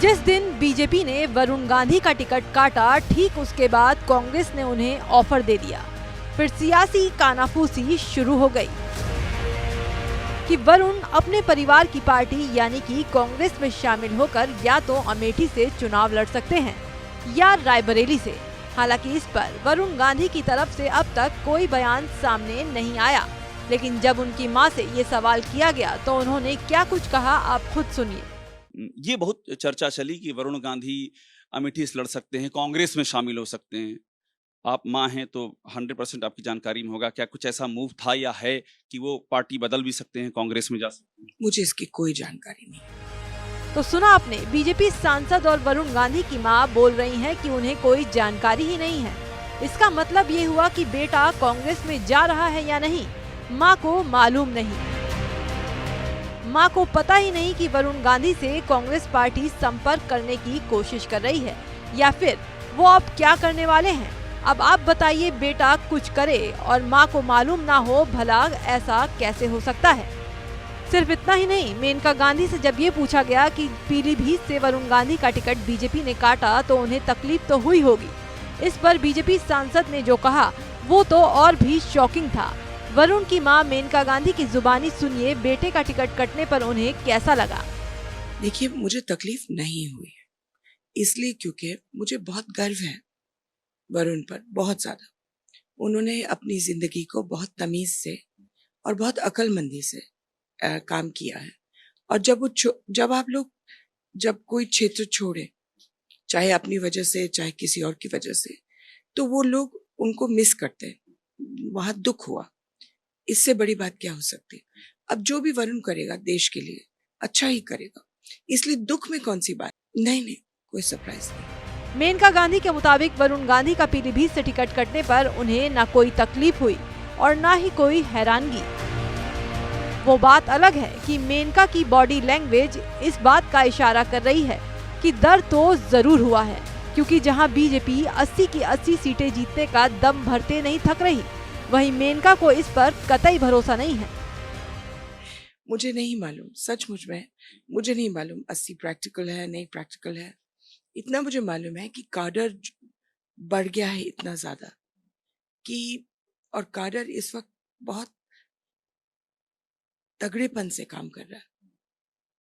जिस दिन बीजेपी ने वरुण गांधी का टिकट काटा, ठीक उसके बाद कांग्रेस ने उन्हें ऑफर दे दिया। फिर सियासी कानाफूसी शुरू हो गई कि वरुण अपने परिवार की पार्टी यानी कि कांग्रेस में शामिल होकर या तो अमेठी से चुनाव लड़ सकते हैं या रायबरेली से। हालांकि इस पर वरुण गांधी की तरफ से अब तक कोई बयान सामने नहीं आया, लेकिन जब उनकी मां से ये सवाल किया गया तो उन्होंने क्या कुछ कहा, आप खुद सुनिए। ये बहुत चर्चा चली कि वरुण गांधी अमेठी से लड़ सकते हैं, कांग्रेस में शामिल हो सकते हैं। आप मां हैं तो 100% आपकी जानकारी में होगा, क्या कुछ ऐसा मूव था या है कि वो पार्टी बदल भी सकते हैं, कांग्रेस में जा सकते हैं? मुझे इसकी कोई जानकारी नहीं। तो सुना आपने, बीजेपी सांसद और वरुण गांधी की मां बोल रही हैं कि उन्हें कोई जानकारी ही नहीं है। इसका मतलब ये हुआ कि बेटा कांग्रेस में जा रहा है या नहीं, मां को मालूम नहीं। मां को पता ही नहीं कि वरुण गांधी से कांग्रेस पार्टी संपर्क करने की कोशिश कर रही है या फिर वो अब क्या करने वाले हैं। अब आप बताइए, बेटा कुछ करे और मां को मालूम ना हो, भला ऐसा कैसे हो सकता है। सिर्फ इतना ही नहीं, मेनका गांधी से जब ये पूछा गया कि पीलीभीत से वरुण गांधी का टिकट बीजेपी ने काटा तो उन्हें तकलीफ तो हुई होगी। इस पर बीजेपी सांसद ने जो कहा वो तो और भी शॉकिंग था। वरुण की मां मेनका गांधी की जुबानी सुनिए, बेटे का टिकट कटने पर उन्हें कैसा लगा। देखिए, मुझे तकलीफ नहीं हुई, इसलिए क्योंकि मुझे बहुत गर्व है वरुण पर, बहुत ज्यादा। उन्होंने अपनी जिंदगी को बहुत तमीज से और बहुत अक्लमंदी से काम किया है। और जब कोई क्षेत्र छोड़े, चाहे अपनी वजह से चाहे किसी और की वजह से, तो वो लोग उनको मिस करते हैं। वहां दुख हुआ, इससे बड़ी बात क्या हो सकती है। अब जो भी वरुण करेगा देश के लिए अच्छा ही करेगा, इसलिए दुख में कौन सी बात। नहीं, कोई सरप्राइज नहीं। मेनका गांधी के मुताबिक वरुण गांधी का पीलीभीत से टिकट कटने पर उन्हें न कोई तकलीफ हुई और न ही कोई हैरानगी। वो बात अलग है कि मेनका की बॉडी लैंग्वेज इस बात का इशारा कर रही है कि दर्द तो जरूर हुआ है, क्योंकि जहां बीजेपी 80 की 80 सीटें जीतने का दम भरते नहीं थक रही, वहीं मेनका को इस पर कतई भरोसा नहीं है। मुझे नहीं मालूम, सचमुच में मुझे नहीं मालूम 80 प्रैक्टिकल है नहीं प्रैक्टिकल है। इतना मुझे मालूम है कि काडर बढ़ गया है इतना ज्यादा कि, और काडर इस वक्त बहुत तगड़ेपन से काम कर रहा है।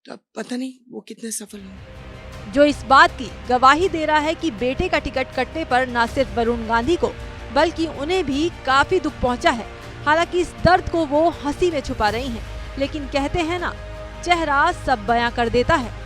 तो अब पता नहीं वो कितने सफल होंगे। जो इस बात की गवाही दे रहा है कि बेटे का टिकट कटने पर न सिर्फ वरुण गांधी को बल्कि उन्हें भी काफी दुख पहुंचा है। हालांकि इस दर्द को वो हंसी में छुपा रही हैं, लेकिन कहते हैं ना, चेहरा सब बयां कर देता है।